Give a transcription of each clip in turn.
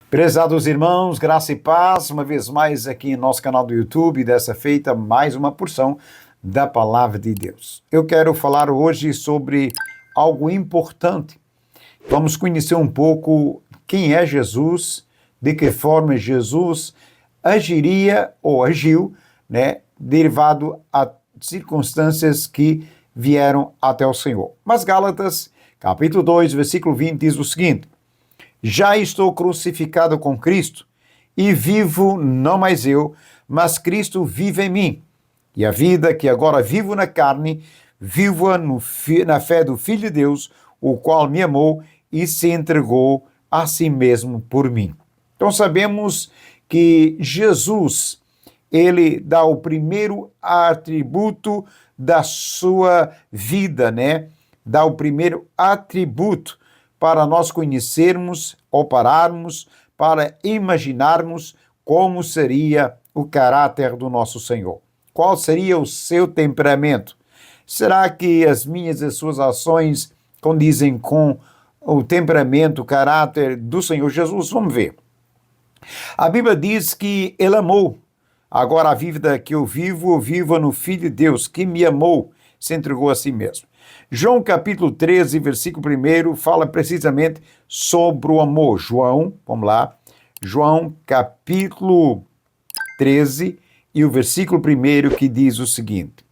Prezados irmãos, graça e paz, uma vez mais aqui em nosso canal do YouTube, dessa feita mais uma porção da Palavra de Deus. Eu quero falar hoje sobre algo importante. Vamos conhecer um pouco quem é Jesus, de que forma Jesus agiria ou agiu, derivado a circunstâncias que vieram até o Senhor. Mas Gálatas, capítulo 2, versículo 20, diz o seguinte: já estou crucificado com Cristo, e vivo não mais eu, mas Cristo vive em mim. E a vida que agora vivo na carne, vivo-a na fé do Filho de Deus, o qual me amou e se entregou a si mesmo por mim. Então sabemos que Jesus, ele dá o primeiro atributo da sua vida, Dá o primeiro atributo para nós conhecermos ou pararmos para imaginarmos como seria o caráter do nosso Senhor. Qual seria o seu temperamento? Será que as minhas e as suas ações condizem com o temperamento, o caráter do Senhor Jesus? Vamos ver. A Bíblia diz que ele amou. Agora a vida que eu vivo no Filho de Deus, que me amou, se entregou a si mesmo. João capítulo 13, versículo 1, fala precisamente sobre o amor. Vamos lá. João capítulo 13 e o versículo 1 que diz o seguinte.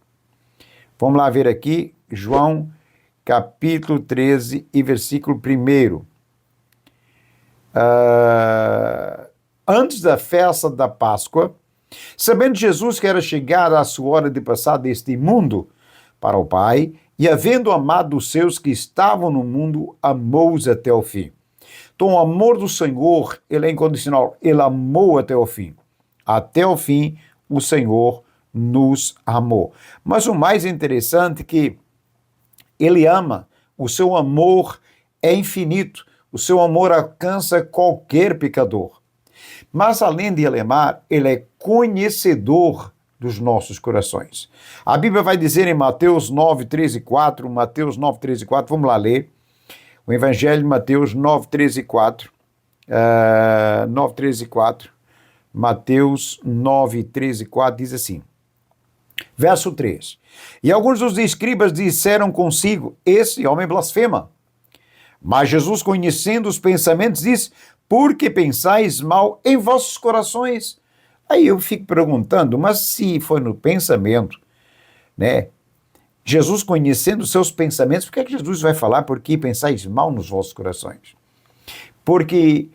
Vamos lá ver aqui, João capítulo 13 e versículo 1. Antes da festa da Páscoa, sabendo Jesus que era chegada a sua hora de passar deste mundo para o Pai, e havendo amado os seus que estavam no mundo, amou-os até o fim. Então, o amor do Senhor, ele é incondicional. Ele amou até o fim. Até o fim, o Senhor nos amou. Mas o mais interessante é que ele ama. O seu amor é infinito. O seu amor alcança qualquer pecador. Mas, além de ele amar, ele é conhecedor dos nossos corações. A Bíblia vai dizer em Mateus 9, 13 e 4, vamos lá ler, o Evangelho de Mateus 9, 13 e 4, Mateus 9, 13 e 4 diz assim, verso 3, e alguns dos escribas disseram consigo, esse homem blasfema. Mas Jesus, conhecendo os pensamentos, disse, por que pensais mal em vossos corações? Aí eu fico perguntando, mas se foi no pensamento, Jesus conhecendo os seus pensamentos, por que é que Jesus vai falar por que pensais mal nos vossos corações? Porque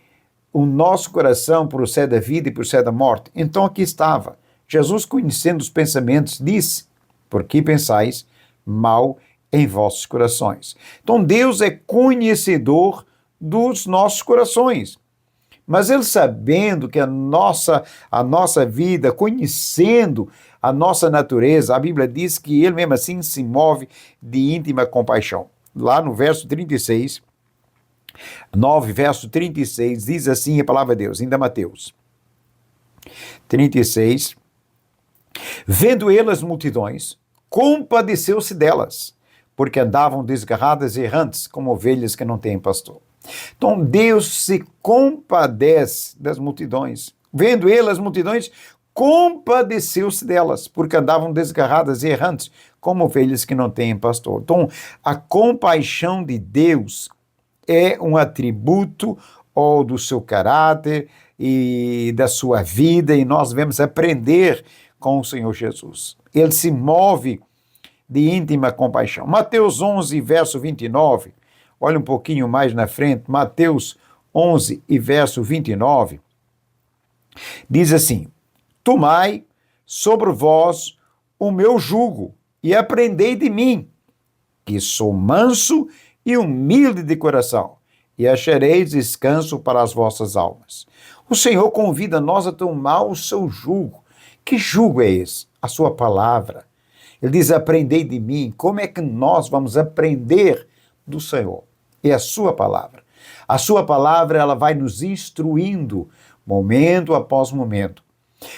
o nosso coração procede da vida e procede da morte. Então aqui estava, Jesus conhecendo os pensamentos, disse, por que pensais mal em vossos corações? Então Deus é conhecedor dos nossos corações. Mas ele sabendo que a nossa vida, conhecendo a nossa natureza, a Bíblia diz que ele mesmo assim se move de íntima compaixão. Lá no verso 36, 9, verso 36, diz assim a palavra de Deus, ainda Mateus 36, vendo ele as multidões, compadeceu-se delas, porque andavam desgarradas e errantes, como ovelhas que não têm pastor. Então Deus se compadece das multidões. Vendo ele as multidões, compadeceu-se delas, porque andavam desgarradas e errantes, como ovelhas que não têm pastor. Então, a compaixão de Deus é um atributo ou do seu caráter e da sua vida, e nós devemos aprender com o Senhor Jesus. Ele se move de íntima compaixão. Mateus 11, verso 29, olha um pouquinho mais na frente, Mateus 11 e verso 29, diz assim, tomai sobre vós o meu jugo e aprendei de mim, que sou manso e humilde de coração, e achareis descanso para as vossas almas. O Senhor convida nós a tomar o seu jugo. Que jugo é esse? A sua palavra. Ele diz, aprendei de mim. Como é que nós vamos aprender do Senhor? É a sua palavra. A sua palavra, ela vai nos instruindo momento após momento.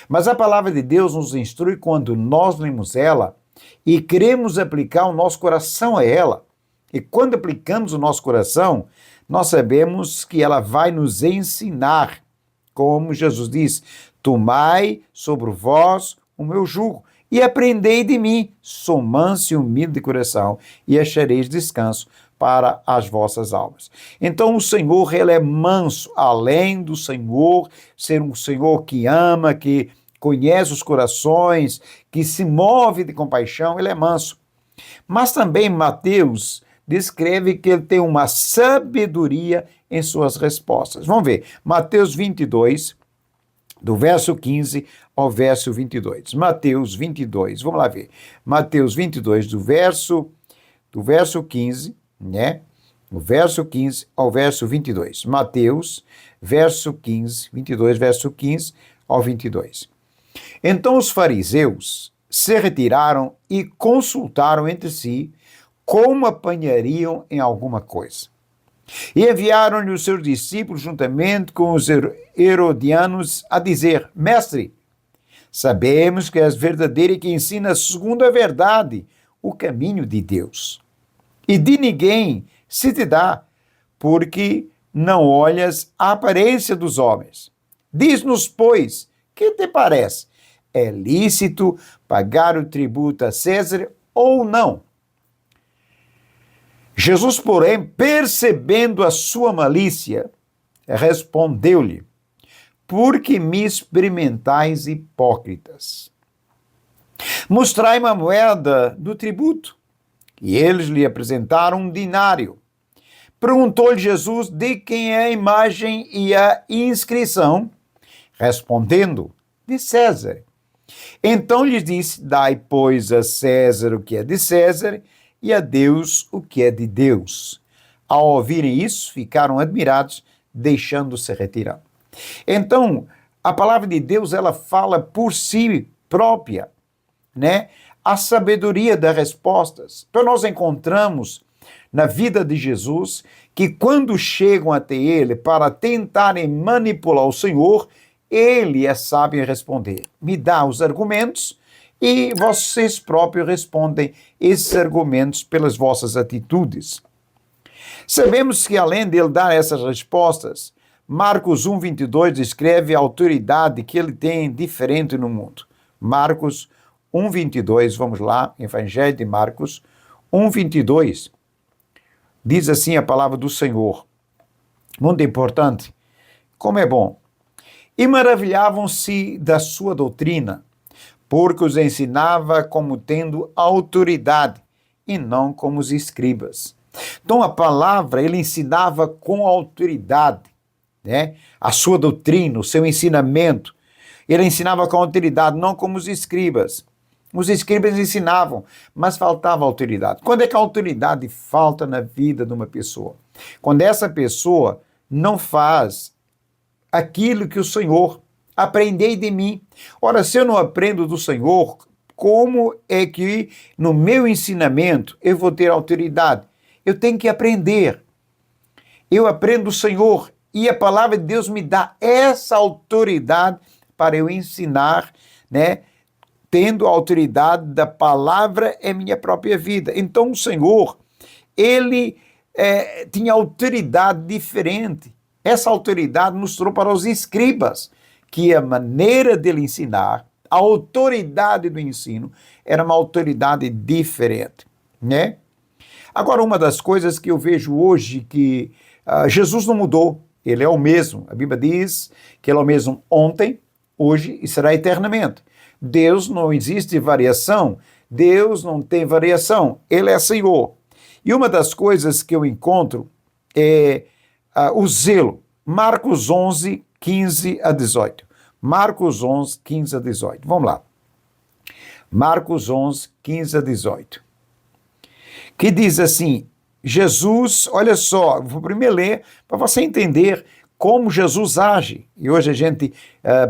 Mas a palavra de Deus nos instrui quando nós lemos ela e queremos aplicar o nosso coração a ela. E quando aplicamos o nosso coração, nós sabemos que ela vai nos ensinar como Jesus disse: tomai sobre vós o meu jugo e aprendei de mim, sou manso e humilde de coração, e achareis descanso para as vossas almas. Então o Senhor, ele é manso, além do Senhor ser um Senhor que ama, que conhece os corações, que se move de compaixão, ele é manso. Mas também Mateus descreve que ele tem uma sabedoria em suas respostas. Vamos ver, Mateus 22, do verso 15 ao verso 22. Mateus 22, vamos lá ver. Mateus 22, do verso 15, né? O verso 15 ao verso 22. Mateus, verso 15, 22, verso 15 ao 22. Então os fariseus se retiraram e consultaram entre si como apanhariam em alguma coisa. E enviaram-lhe os seus discípulos juntamente com os herodianos a dizer: Mestre, sabemos que és verdadeiro e que ensinas segundo a verdade o caminho de Deus. E de ninguém se te dá, porque não olhas a aparência dos homens. Diz-nos, pois, que te parece? É lícito pagar o tributo a César ou não? Jesus, porém, percebendo a sua malícia, respondeu-lhe: Porque me experimentais hipócritas? Mostrai-me a moeda do tributo. E eles lhe apresentaram um dinário. Perguntou-lhe Jesus de quem é a imagem e a inscrição, respondendo: de César. Então lhes disse: Dai, pois, a César o que é de César, e a Deus o que é de Deus. Ao ouvirem isso, ficaram admirados, deixando-se retirar. Então, a palavra de Deus, ela fala por si própria, né? A sabedoria das respostas. Então, nós encontramos na vida de Jesus que quando chegam até ele para tentarem manipular o Senhor, ele é sábio em responder. Me dá os argumentos e vocês próprios respondem esses argumentos pelas vossas atitudes. Sabemos que além de ele dar essas respostas, Marcos 1:22 descreve a autoridade que ele tem diferente no mundo. Marcos 1:22, vamos lá, Evangelho de Marcos 1:22. Diz assim a palavra do Senhor. Muito importante. Como é bom. E maravilhavam-se da sua doutrina, porque os ensinava como tendo autoridade, e não como os escribas. Então a palavra, ele ensinava com autoridade, né? A sua doutrina, o seu ensinamento. Ele ensinava com autoridade, não como os escribas. Os escribas ensinavam, mas faltava autoridade. Quando é que a autoridade falta na vida de uma pessoa? Quando essa pessoa não faz aquilo que o Senhor, aprendei de mim. Ora, se eu não aprendo do Senhor, como é que no meu ensinamento eu vou ter autoridade? Eu tenho que aprender. Eu aprendo do Senhor e a palavra de Deus me dá essa autoridade para eu ensinar, né? Tendo a autoridade da palavra em minha própria vida. Então o Senhor, ele tinha autoridade diferente. Essa autoridade mostrou para os escribas que a maneira dele ensinar, a autoridade do ensino, era uma autoridade diferente, né? Agora, uma das coisas que eu vejo hoje que Jesus não mudou, ele é o mesmo. A Bíblia diz que ele é o mesmo ontem, hoje e será eternamente. Deus não existe variação, Deus não tem variação, ele é Senhor. E uma das coisas que eu encontro é o zelo. Marcos 11, 15 a 18. Marcos 11, 15 a 18. Vamos lá. Marcos 11, 15 a 18. Que diz assim, Jesus, olha só, vou primeiro ler para você entender como Jesus age. E hoje a gente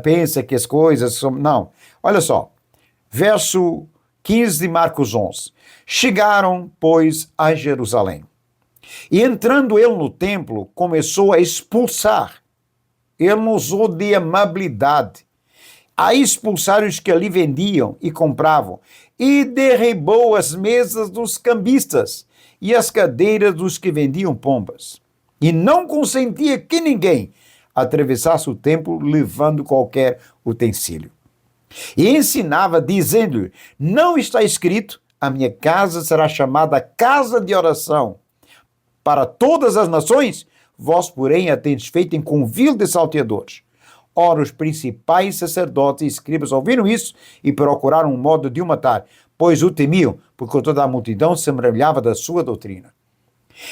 pensa que as coisas são... Não, olha só. Verso 15 de Marcos 11. Chegaram, pois, a Jerusalém. E entrando ele no templo, começou a expulsar. Ele não usou de amabilidade. A expulsar os que ali vendiam e compravam. E derribou as mesas dos cambistas e as cadeiras dos que vendiam pombas. E não consentia que ninguém atravessasse o templo levando qualquer utensílio. E ensinava, dizendo-lhe: não está escrito, a minha casa será chamada casa de oração para todas as nações? Vós, porém, a tendes feito em convívio de salteadores. Ora, os principais sacerdotes e escribas ouviram isso e procuraram um modo de o matar, pois o temiam, porque toda a multidão se maravilhava da sua doutrina.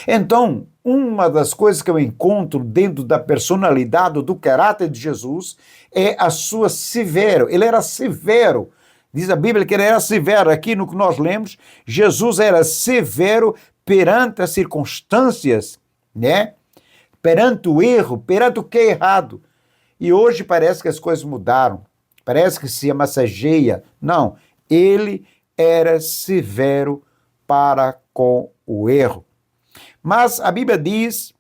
Então, uma das coisas que eu encontro dentro da personalidade, do caráter de Jesus, é a sua severo. Ele era severo. Diz a Bíblia que ele era severo. Aqui no que nós lemos, Jesus era severo perante as circunstâncias, né? Perante o erro, perante o que é errado. E hoje parece que as coisas mudaram. Parece que se massageia. Não, ele era severo para com o erro. Mas a Bíblia diz,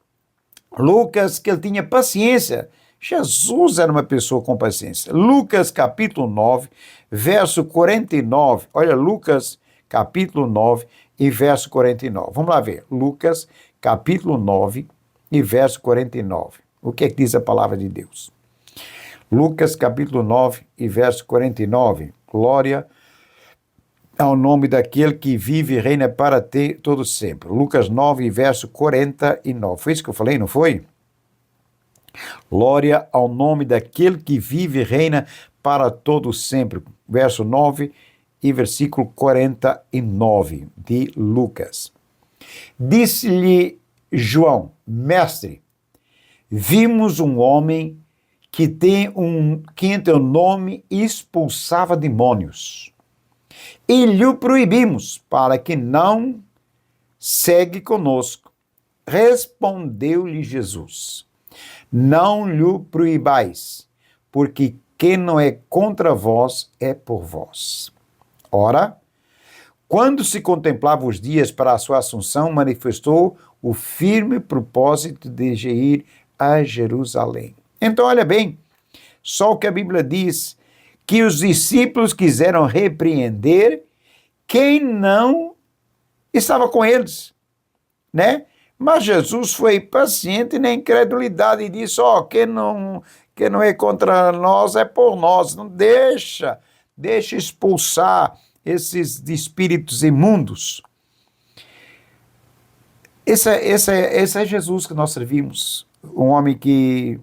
Lucas, que ele tinha paciência. Jesus era uma pessoa com paciência. Lucas capítulo 9, verso 49. Olha, Lucas capítulo 9 e verso 49. Vamos lá ver. Lucas capítulo 9 e verso 49. O que é que diz a palavra de Deus? Lucas capítulo 9 e verso 49. Glória ao nome daquele que vive e reina para ter todo sempre. Lucas 9, verso 49. Foi isso que eu falei, não foi? Glória ao nome daquele que vive e reina para todo sempre. Verso 9 e versículo 49 de Lucas. Disse-lhe João: mestre, vimos um homem que em teu nome expulsava demônios. E lhe proibimos, para que não segue conosco. Respondeu-lhe Jesus: não lhe proibais, porque quem não é contra vós é por vós. Ora, quando se contemplava os dias para a sua assunção, manifestou o firme propósito de ir a Jerusalém. Então, olha bem, só o que a Bíblia diz, que os discípulos quiseram repreender quem não estava com eles, né? Mas Jesus foi paciente na incredulidade e disse: quem não é contra nós é por nós. Não deixa expulsar esses espíritos imundos. Esse é Jesus que nós servimos, um homem que,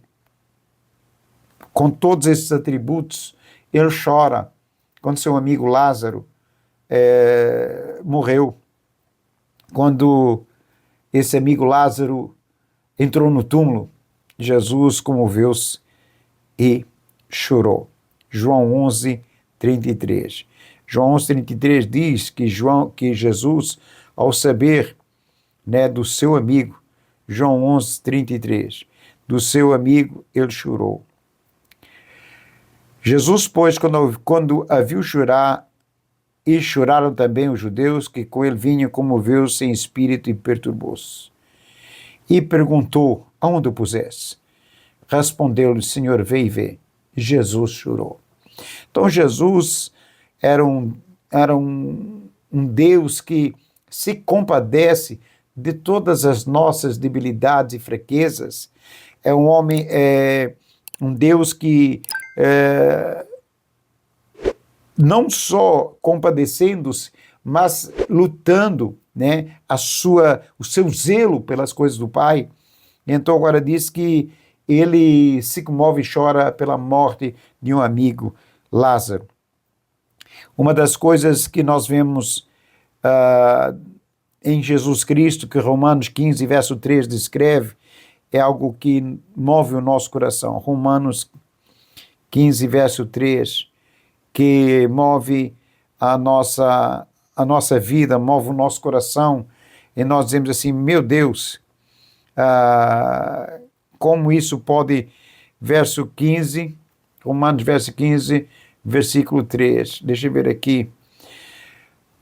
com todos esses atributos, ele chora quando seu amigo Lázaro morreu. Quando esse amigo Lázaro entrou no túmulo, Jesus comoveu-se e chorou. João 11, 33. João 11, 33 diz que Jesus, ao saber, né, do seu amigo, João 11, 33, do seu amigo, ele chorou. Jesus, pois, quando a viu chorar, e choraram também os judeus que com ele vinham, comoveu-se em espírito e perturbou-se. E perguntou: aonde o puseste? Respondeu-lhe: Senhor, vê e vê. Jesus chorou. Então Jesus era um Deus que se compadece de todas as nossas debilidades e fraquezas. É um homem, um Deus que não só compadecendo-se, mas lutando, né, o seu zelo pelas coisas do Pai. Então agora diz que ele se comove e chora pela morte de um amigo, Lázaro. Uma das coisas que nós vemos em Jesus Cristo, que Romanos 15, verso 3 descreve, é algo que move o nosso coração. Romanos 15, verso 3, que move a nossa vida, move o nosso coração, e nós dizemos assim: meu Deus, como isso pode, verso 15, Romanos verso 15, versículo 3, deixa eu ver aqui,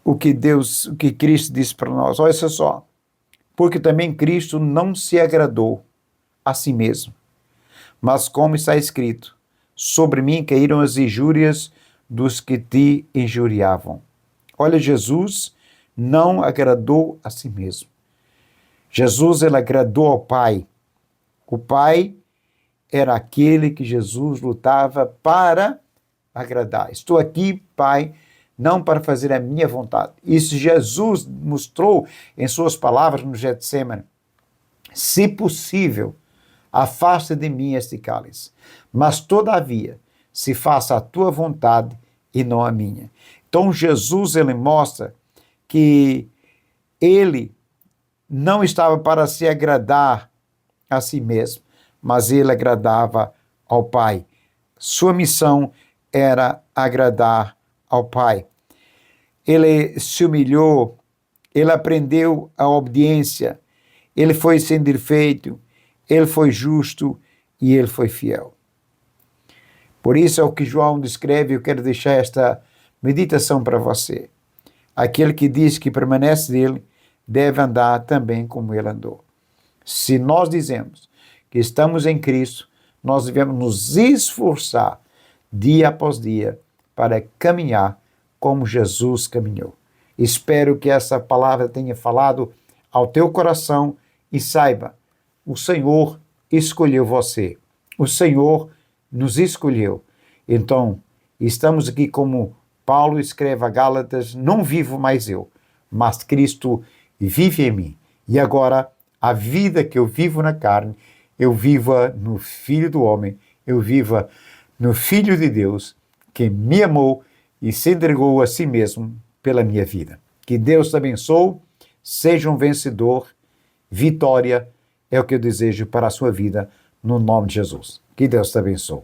o que Cristo disse para nós. Olha só, porque também Cristo não se agradou a si mesmo, mas como está escrito: sobre mim caíram as injúrias dos que te injuriavam. Olha, Jesus não agradou a si mesmo. Jesus, ele agradou ao Pai. O Pai, era aquele que Jesus lutava para agradar. Estou aqui, Pai, não para fazer a minha vontade. Isso Jesus mostrou em suas palavras no Getsemane. Se possível, afasta de mim este cálice, mas todavia, se faça a tua vontade e não a minha. Então Jesus, ele mostra que ele não estava para se agradar a si mesmo, mas ele agradava ao Pai. Sua missão era agradar ao Pai. Ele se humilhou, ele aprendeu a obediência, ele foi sem defeito, ele foi justo e ele foi fiel. Por isso é o que João descreve. Eu quero deixar esta meditação para você. Aquele que diz que permanece nele deve andar também como ele andou. Se nós dizemos que estamos em Cristo, nós devemos nos esforçar dia após dia para caminhar como Jesus caminhou. Espero que essa palavra tenha falado ao teu coração e saiba, o Senhor escolheu você. O Senhor nos escolheu. Então, estamos aqui como Paulo escreve a Gálatas, não vivo mais eu, mas Cristo vive em mim. E agora, a vida que eu vivo na carne, eu viva no Filho do Homem, eu viva no Filho de Deus, que me amou e se entregou a si mesmo pela minha vida. Que Deus te abençoe, seja um vencedor, vitória é o que eu desejo para a sua vida, no nome de Jesus. Que Deus te abençoe.